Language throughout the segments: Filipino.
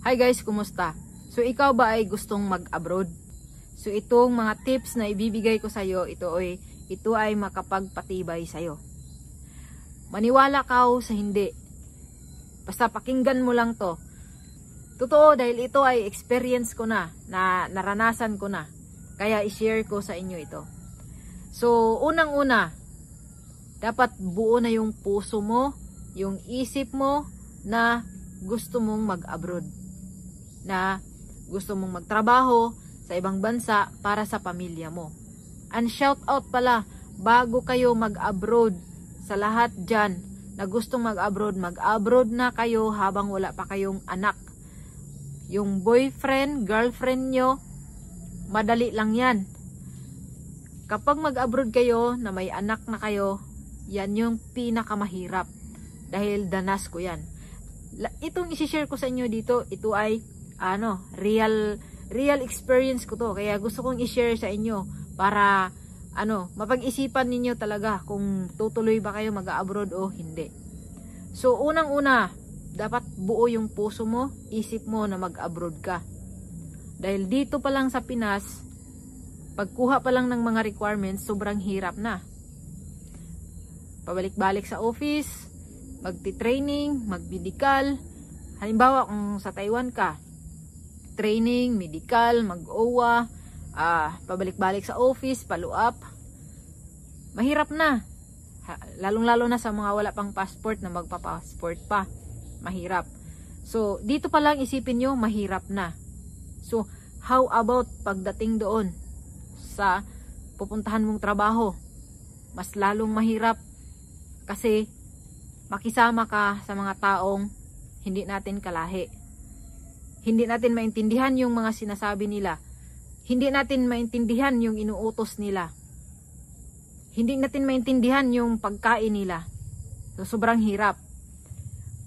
Hi guys, kumusta? So ikaw ba ay gustong mag-abroad? So itong mga tips na ibibigay ko sa iyo, ito ay makapagpatibay sa iyo. Maniwala ka o sa hindi. Basta pakinggan mo lang to. Totoo dahil ito ay experience ko na naranasan ko na. Kaya i-share ko sa inyo ito. So unang-una, dapat buo na yung puso mo, yung isip mo na gusto mong mag-abroad. Na gusto mong magtrabaho sa ibang bansa para sa pamilya mo. And shout out pala, bago kayo mag-abroad, sa lahat dyan na gustong mag-abroad na kayo habang wala pa kayong anak. Yung boyfriend, girlfriend nyo, madali lang yan. Kapag mag-abroad kayo na may anak na kayo, yan yung pinakamahirap. Dahil danas ko yan. Itong isi-share ko sa inyo dito, ito ay real experience ko to. Kaya gusto kong i-share sa inyo para mapag-isipan ninyo talaga kung tutuloy ba kayo mag-abroad o hindi. So unang-una, dapat buo yung puso mo, isip mo na mag-abroad ka. Dahil dito pa lang sa Pinas, pagkuha pa lang ng mga requirements, sobrang hirap na. Pabalik-balik sa office, magti-training, mag-medical. Halimbawa kung sa Taiwan ka, training, medical, mag-OWA, pabalik-balik sa office, follow up. Mahirap na. Lalong-lalo na sa mga wala pang passport na magpa-passport pa. Mahirap. So, dito pa lang isipin nyo, mahirap na. So, how about pagdating doon sa pupuntahan mong trabaho? Mas lalong mahirap kasi makisama ka sa mga taong hindi natin kalahi. Hindi natin maintindihan yung mga sinasabi nila. Hindi natin maintindihan yung inuutos nila. Hindi natin maintindihan yung pagkain nila. So, sobrang hirap.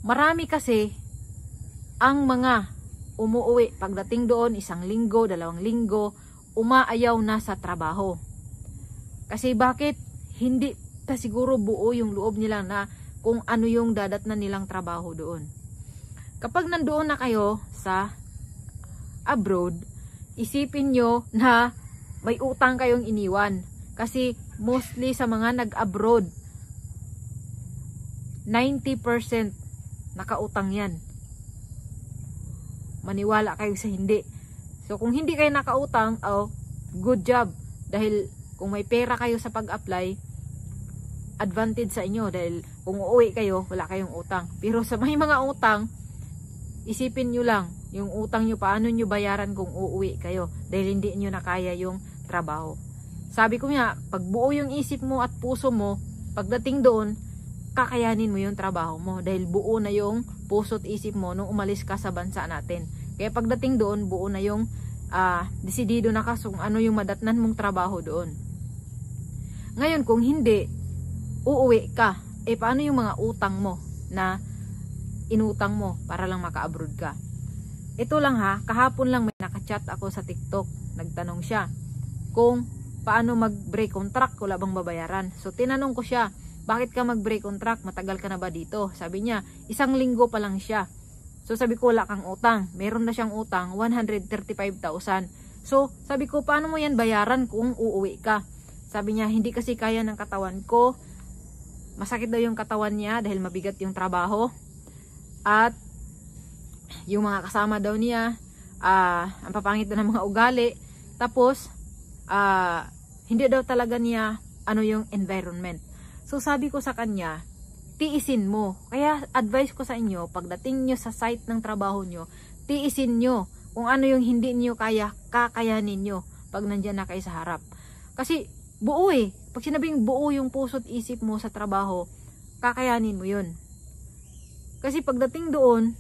Marami kasi ang mga umuwi pagdating doon 1 linggo, 2 linggo, umaayaw na sa trabaho. Kasi bakit? Hindi pa siguro buo yung loob nila na kung ano yung dadatnan nilang trabaho doon. Kapag nandoon na kayo sa abroad, isipin nyo na may utang kayong iniwan. Kasi mostly sa mga nag-abroad, 90% nakautang yan. Maniwala kayo sa hindi. So kung hindi kayo nakautang, good job. Dahil kung may pera kayo sa pag-apply, advantage sa inyo. Dahil kung uuwi kayo, wala kayong utang. Pero sa may mga utang, isipin nyo lang, yung utang nyo, paano nyo bayaran kung uuwi kayo dahil hindi nyo na kaya yung trabaho. Sabi ko nga, pag buo yung isip mo at puso mo, pagdating doon, kakayanin mo yung trabaho mo dahil buo na yung puso at isip mo nung umalis ka sa bansa natin. Kaya pagdating doon, buo na yung desidido na ka kung ano yung madatnan mong trabaho doon. Ngayon, kung hindi, uuwi ka, paano yung mga utang mo na inutang mo para lang maka-abroad ka? Ito lang ha, kahapon lang may nakachat ako sa TikTok. Nagtanong siya kung paano mag-break contract, wala bang babayaran. So tinanong ko siya, bakit ka mag-break contract? Matagal ka na ba dito? Sabi niya, 1 linggo pa lang siya. So sabi ko, wala kang utang. Meron na siyang utang, 135,000. So sabi ko, paano mo yan bayaran kung uuwi ka? Sabi niya, hindi kasi kaya ng katawan ko. Masakit daw yung katawan niya dahil mabigat yung trabaho. At yung mga kasama daw niya, ang papangit na ng mga ugali. Tapos, hindi daw talaga niya yung environment. So sabi ko sa kanya, tiisin mo. Kaya advice ko sa inyo, pagdating nyo sa site ng trabaho nyo, tiisin nyo kung ano yung hindi nyo kaya, kakayanin nyo pag nandyan na kayo sa harap. Kasi buo pag sinabing buo yung puso't isip mo sa trabaho, kakayanin mo yun. Kasi pagdating doon,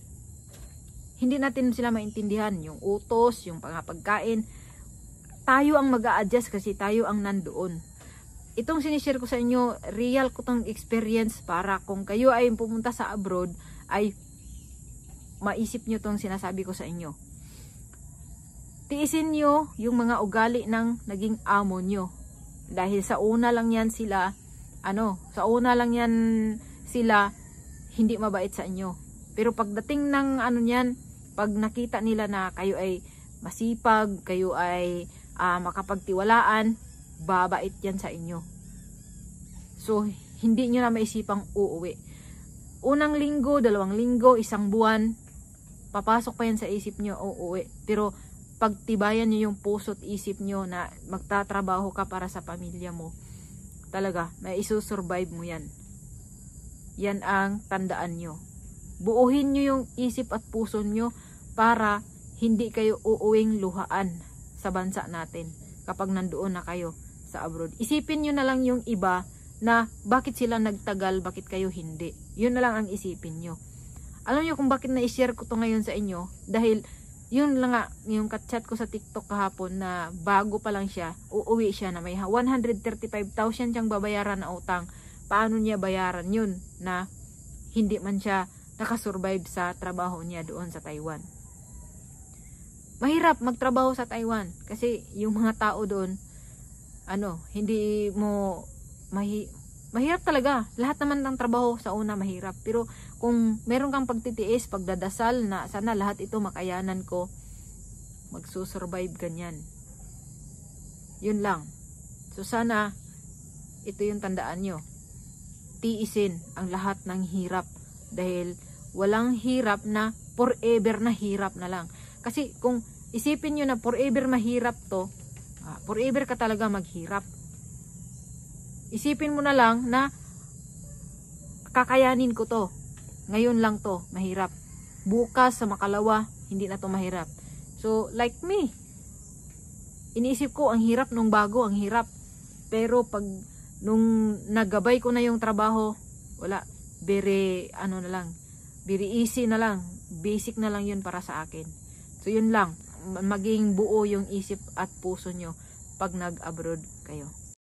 hindi natin sila maintindihan. Yung utos, yung pagkain. Tayo ang mag-a-adjust kasi tayo ang nandoon. Itong sinishare ko sa inyo, real ko tong experience para kung kayo ay pumunta sa abroad, ay maisip nyo tong sinasabi ko sa inyo. Tiisin nyo yung mga ugali ng naging amo nyo. Dahil sa una lang yan sila, hindi mabait sa inyo. Pero pagdating ng niyan, Pag nakita nila na kayo ay masipag, kayo ay makapagtiwalaan, babait yan sa inyo. So, hindi nyo na maisipang uuwi. Unang linggo, 2 linggo, 1 buwan, papasok pa yan sa isip nyo, uuwi. Pero, pagtibayan nyo yung puso at isip nyo na magtatrabaho ka para sa pamilya mo, talaga, may isusurvive mo yan. Yan ang tandaan nyo. Buuhin nyo yung isip at puso nyo para hindi kayo uuwing luhaan sa bansa natin kapag nandoon na kayo sa abroad. Isipin nyo na lang yung iba na bakit sila nagtagal, bakit kayo hindi. Yun na lang ang isipin nyo. Alam nyo kung bakit na-share ko to ngayon sa inyo? Dahil yun lang nga, yung chat ko sa TikTok kahapon na bago pa lang siya, uuwi siya na may 135,000 siyang babayaran na utang. Paano niya bayaran yun na hindi man siya nakasurvive sa trabaho niya doon sa Taiwan? Mahirap magtrabaho sa Taiwan kasi yung mga tao doon, hindi mo mahirap talaga. Lahat naman ng trabaho sa una mahirap. Pero kung meron kang pagtitiis, pagdadasal na sana lahat ito makayanan ko, magsusurvive ganyan. Yun lang. So sana ito yung tandaan nyo. Tiisin ang lahat ng hirap dahil walang hirap na forever na hirap na lang. Kasi kung isipin nyo na forever mahirap to, forever ka talaga maghirap. Isipin mo na lang na kakayanin ko to. Ngayon lang to, mahirap. Bukas sa makalawa, hindi na to mahirap. So, like me, iniisip ko, ang hirap nung bago, ang hirap. Pero pag nung nagabay ko na yung trabaho, wala, very easy na lang, basic na lang yun para sa akin. So yun lang, maging buo yung isip at puso nyo pag nag-abroad kayo.